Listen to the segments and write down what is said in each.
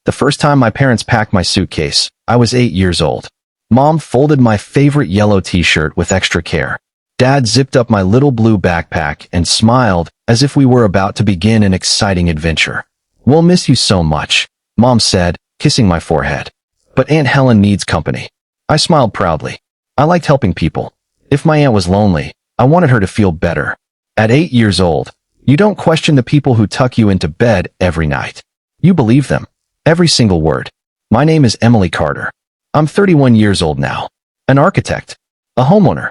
The first time my parents packed my suitcase, I was 8 years old. Mom folded my favorite yellow t-shirt with extra care. Dad zipped up my little blue backpack and smiled as if we were about to begin an exciting adventure. "We'll miss you so much," Mom said, kissing my forehead. "But Aunt Helen needs company." I smiled proudly. I liked helping people. If my aunt was lonely, I wanted her to feel better. At 8 years old, you don't question the people who tuck you into bed every night. You believe them. Every single word. My name is Emily Carter. I'm 31 years old now. An architect. A homeowner.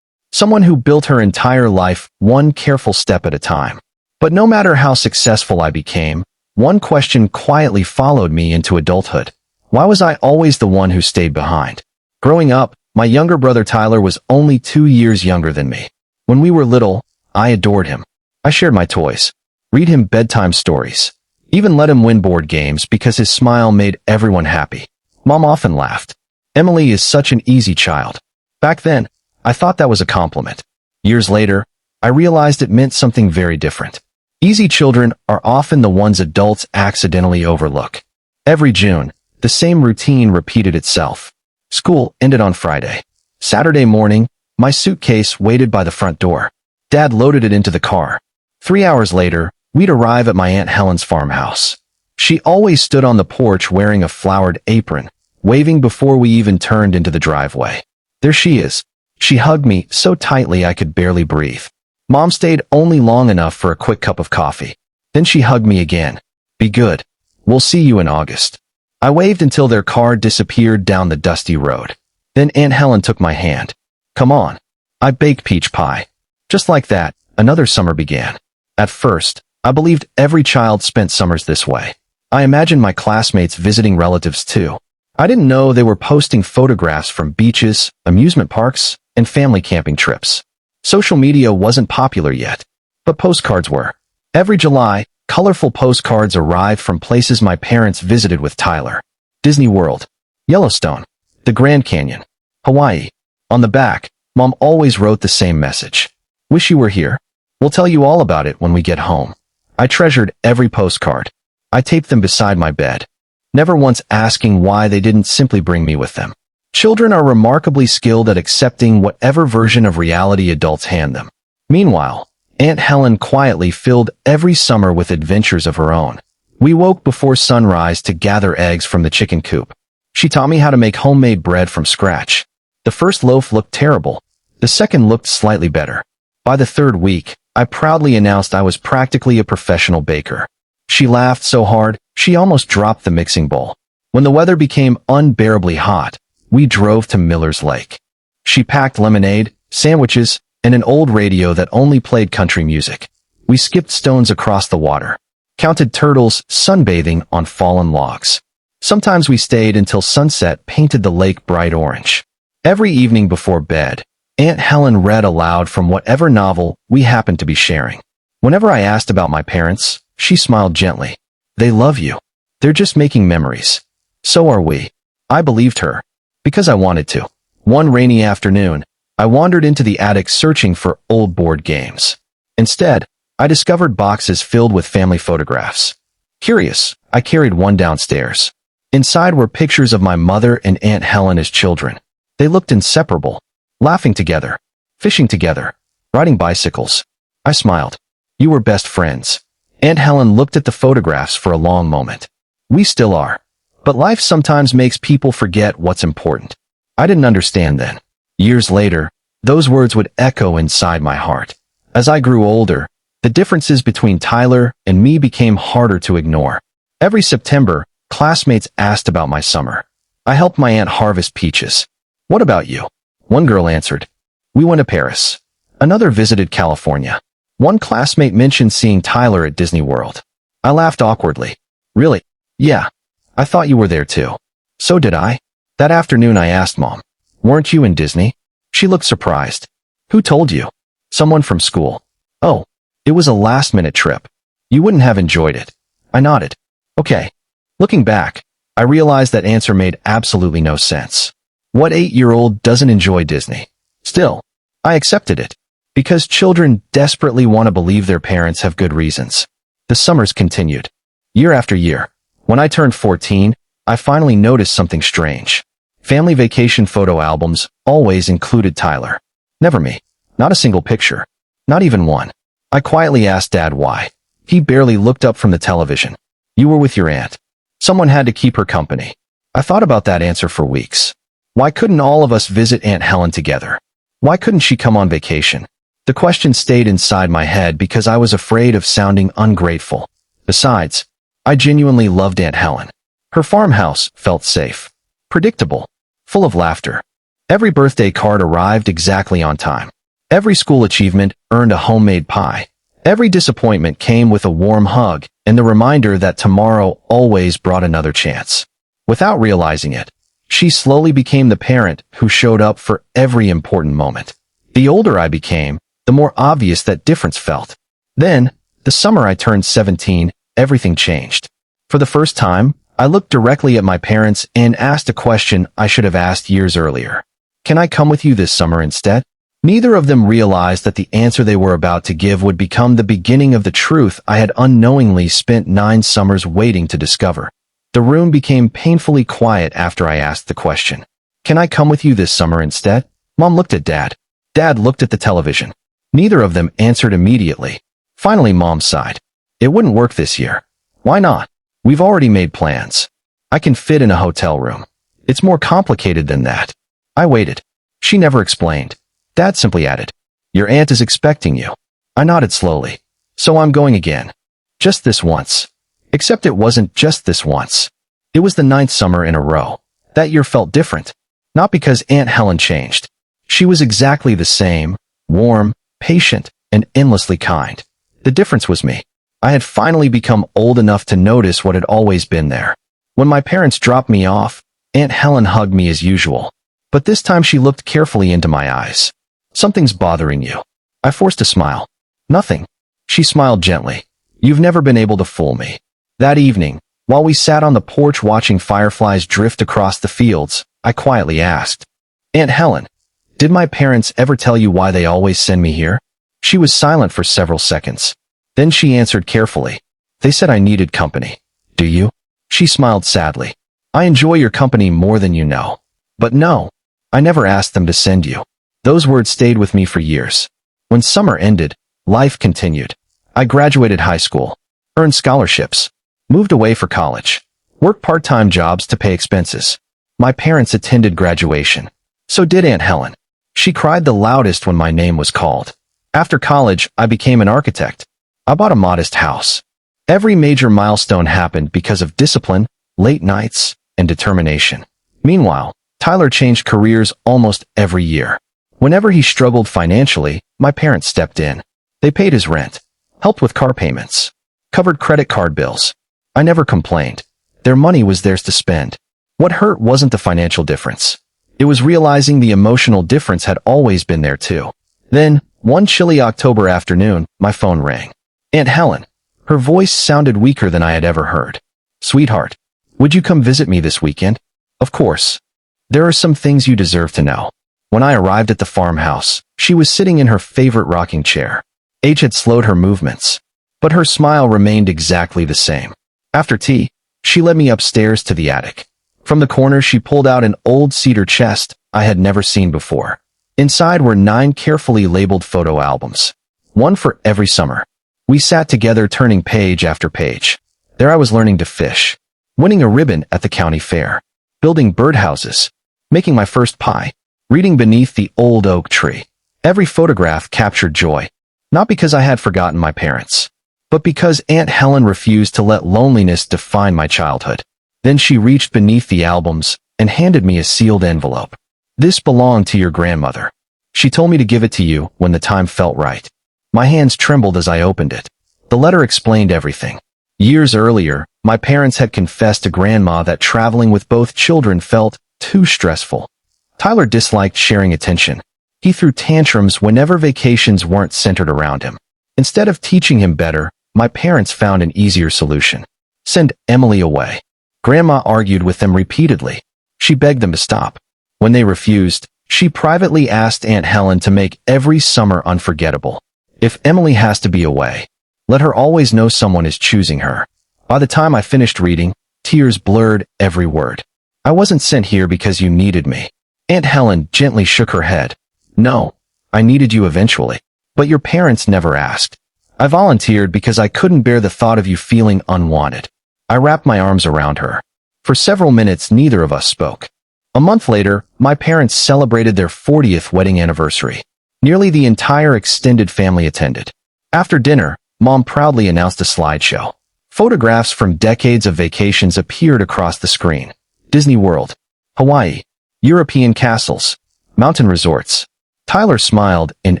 Someone who built her entire life one careful step at a time. But no matter how successful I became, one question quietly followed me into adulthood. Why was I always the one who stayed behind? Growing up, my younger brother Tyler was only 2 years younger than me. When we were little, I adored him. I shared my toys, read him bedtime stories, even let him win board games because his smile made everyone happy. Mom often laughed. "Emily is such an easy child." Back then, I thought that was a compliment. Years later, I realized it meant something very different. Easy children are often the ones adults accidentally overlook. Every June, the same routine repeated itself. School ended on Friday. Saturday morning, my suitcase waited by the front door. Dad loaded it into the car. 3 hours later, we'd arrive at my Aunt Helen's farmhouse. She always stood on the porch wearing a flowered apron, waving before we even turned into the driveway. There she is. She hugged me so tightly I could barely breathe. Mom stayed only long enough for a quick cup of coffee. Then she hugged me again. "Be good. We'll see you in August." I waved until their car disappeared down the dusty road. Then Aunt Helen took my hand. "Come on." I baked peach pie. Just like that, another summer began. At first, I believed every child spent summers this way. I imagined my classmates visiting relatives too. I didn't know they were posting photographs from beaches, amusement parks, and family camping trips. Social media wasn't popular yet, but postcards were. Every July, colorful postcards arrived from places my parents visited with Tyler. Disney World, Yellowstone, the Grand Canyon, Hawaii. On the back, Mom always wrote the same message. "Wish you were here. We'll tell you all about it when we get home." I treasured every postcard. I taped them beside my bed, never once asking why they didn't simply bring me with them. Children are remarkably skilled at accepting whatever version of reality adults hand them. Meanwhile, Aunt Helen quietly filled every summer with adventures of her own. We woke before sunrise to gather eggs from the chicken coop. She taught me how to make homemade bread from scratch. The first loaf looked terrible. The second looked slightly better. By the third week, I proudly announced I was practically a professional baker. She laughed so hard, she almost dropped the mixing bowl. When the weather became unbearably hot, we drove to Miller's Lake. She packed lemonade, sandwiches, and an old radio that only played country music. We skipped stones across the water, counted turtles sunbathing on fallen logs. Sometimes we stayed until sunset painted the lake bright orange. Every evening before bed, Aunt Helen read aloud from whatever novel we happened to be sharing. Whenever I asked about my parents, she smiled gently. "They love you. They're just making memories. So are we." I believed her, because I wanted to. One rainy afternoon, I wandered into the attic searching for old board games. Instead, I discovered boxes filled with family photographs. Curious, I carried one downstairs. Inside were pictures of my mother and Aunt Helen as children. They looked inseparable, laughing together, fishing together, riding bicycles. I smiled. "You were best friends." Aunt Helen looked at the photographs for a long moment. "We still are. But life sometimes makes people forget what's important." I didn't understand then. Years later, those words would echo inside my heart. As I grew older, the differences between Tyler and me became harder to ignore. Every September, classmates asked about my summer. I helped my aunt harvest peaches. "What about you?" One girl answered, "We went to Paris." Another visited California. One classmate mentioned seeing Tyler at Disney World. I laughed awkwardly. "Really? Yeah. I thought you were there too." "So did I." That afternoon I asked Mom, "Weren't you in Disney?" She looked surprised. "Who told you?" "Someone from school." "Oh, it was a last-minute trip. You wouldn't have enjoyed it." I nodded. "Okay." Looking back, I realized that answer made absolutely no sense. What 8-year-old doesn't enjoy Disney? Still, I accepted it. Because children desperately want to believe their parents have good reasons. The summers continued. Year after year. When I turned 14, I finally noticed something strange. Family vacation photo albums always included Tyler. Never me. Not a single picture. Not even one. I quietly asked Dad why. He barely looked up from the television. You were with your aunt. Someone had to keep her company. I thought about that answer for weeks. Why couldn't all of us visit Aunt Helen together? Why couldn't she come on vacation? The question stayed inside my head because I was afraid of sounding ungrateful. Besides, I genuinely loved Aunt Helen. Her farmhouse felt safe, predictable, full of laughter. Every birthday card arrived exactly on time. Every school achievement earned a homemade pie. Every disappointment came with a warm hug and the reminder that tomorrow always brought another chance. Without realizing it, she slowly became the parent who showed up for every important moment. The older I became, the more obvious that difference felt. Then, the summer I turned 17, everything changed. For the first time, I looked directly at my parents and asked a question I should have asked years earlier. Can I come with you this summer instead? Neither of them realized that the answer they were about to give would become the beginning of the truth I had unknowingly spent 9 summers waiting to discover. The room became painfully quiet after I asked the question. Can I come with you this summer instead? Mom looked at Dad. Dad looked at the television. Neither of them answered immediately. Finally, Mom sighed. It wouldn't work this year. Why not? We've already made plans. I can fit in a hotel room. It's more complicated than that. I waited. She never explained. Dad simply added, your aunt is expecting you. I nodded slowly. So I'm going again. Just this once. Except it wasn't just this once. It was the 9th summer in a row. That year felt different. Not because Aunt Helen changed. She was exactly the same, warm, patient, and endlessly kind. The difference was me. I had finally become old enough to notice what had always been there. When my parents dropped me off, Aunt Helen hugged me as usual. But this time she looked carefully into my eyes. Something's bothering you. I forced a smile. Nothing. She smiled gently. You've never been able to fool me. That evening, while we sat on the porch watching fireflies drift across the fields, I quietly asked, Aunt Helen, did my parents ever tell you why they always send me here? She was silent for several seconds. Then she answered carefully. They said I needed company. Do you? She smiled sadly. I enjoy your company more than you know. But no, I never asked them to send you. Those words stayed with me for years. When summer ended, life continued. I graduated high school, earned scholarships, moved away for college, worked part-time jobs to pay expenses. My parents attended graduation. So did Aunt Helen. She cried the loudest when my name was called. After college, I became an architect. I bought a modest house. Every major milestone happened because of discipline, late nights, and determination. Meanwhile, Tyler changed careers almost every year. Whenever he struggled financially, my parents stepped in. They paid his rent, helped with car payments, covered credit card bills. I never complained. Their money was theirs to spend. What hurt wasn't the financial difference. It was realizing the emotional difference had always been there too. Then, one chilly October afternoon, my phone rang. Aunt Helen. Her voice sounded weaker than I had ever heard. Sweetheart, would you come visit me this weekend? Of course. There are some things you deserve to know. When I arrived at the farmhouse, she was sitting in her favorite rocking chair. Age had slowed her movements, but her smile remained exactly the same. After tea, she led me upstairs to the attic. From the corner, she pulled out an old cedar chest I had never seen before. Inside were 9 carefully labeled photo albums, one for every summer. We sat together turning page after page. There I was learning to fish, winning a ribbon at the county fair, building birdhouses, making my first pie, reading beneath the old oak tree. Every photograph captured joy, not because I had forgotten my parents, but because Aunt Helen refused to let loneliness define my childhood. Then she reached beneath the albums and handed me a sealed envelope. This belonged to your grandmother. She told me to give it to you when the time felt right. My hands trembled as I opened it. The letter explained everything. Years earlier, my parents had confessed to Grandma that traveling with both children felt too stressful. Tyler disliked sharing attention. He threw tantrums whenever vacations weren't centered around him. Instead of teaching him better, my parents found an easier solution. Send Emily away. Grandma argued with them repeatedly. She begged them to stop. When they refused, she privately asked Aunt Helen to make every summer unforgettable. If Emily has to be away, let her always know someone is choosing her. By the time I finished reading, Tears blurred every word. I wasn't sent here because you needed me. Aunt Helen gently shook her head. No, I needed you eventually. But your parents never asked. I volunteered because I couldn't bear the thought of you feeling unwanted. I wrapped my arms around her. For several minutes, neither of us spoke. A month later, my parents celebrated their 40th wedding anniversary. Nearly the entire extended family attended. After dinner, Mom proudly announced a slideshow. Photographs from decades of vacations appeared across the screen. Disney World, Hawaii, European castles, mountain resorts. Tyler smiled in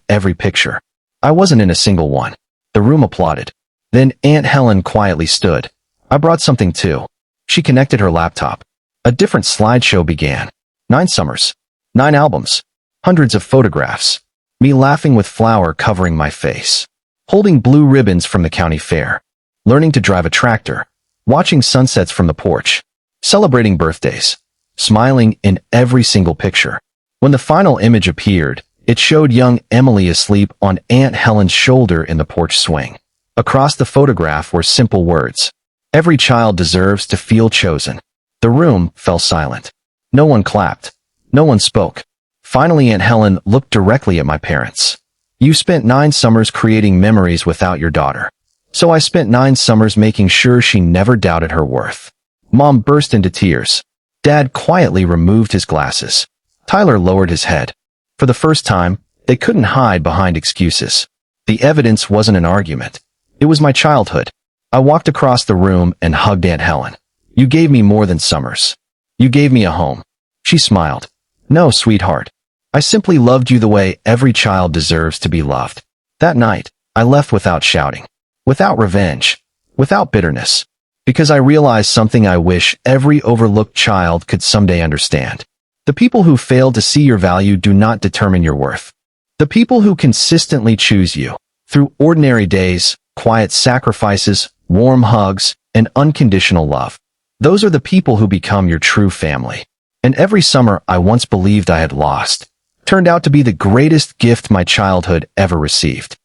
every picture. I wasn't in a single one. The room applauded. Then Aunt Helen quietly stood. I brought something too. She connected her laptop. A different slideshow began. 9 summers. 9 albums. Hundreds of photographs. Me laughing with flour covering my face. Holding blue ribbons from the county fair. Learning to drive a tractor. Watching sunsets from the porch. Celebrating birthdays. Smiling in every single picture. When the final image appeared, it showed young Emily asleep on Aunt Helen's shoulder in the porch swing. Across the photograph were simple words. Every child deserves to feel chosen. The room fell silent. No one clapped. No one spoke. Finally, Aunt Helen looked directly at my parents. You spent 9 summers creating memories without your daughter. So I spent 9 summers making sure she never doubted her worth. Mom burst into tears. Dad quietly removed his glasses. Tyler lowered his head. For the first time, they couldn't hide behind excuses. The evidence wasn't an argument. It was my childhood. I walked across the room and hugged Aunt Helen. You gave me more than summers. You gave me a home. She smiled. No, sweetheart. I simply loved you the way every child deserves to be loved. That night, I left without shouting, without revenge, without bitterness, because I realized something I wish every overlooked child could someday understand. The people who fail to see your value do not determine your worth. The people who consistently choose you, through ordinary days, quiet sacrifices, warm hugs, and unconditional love, those are the people who become your true family. And every summer I once believed I had lost turned out to be the greatest gift my childhood ever received.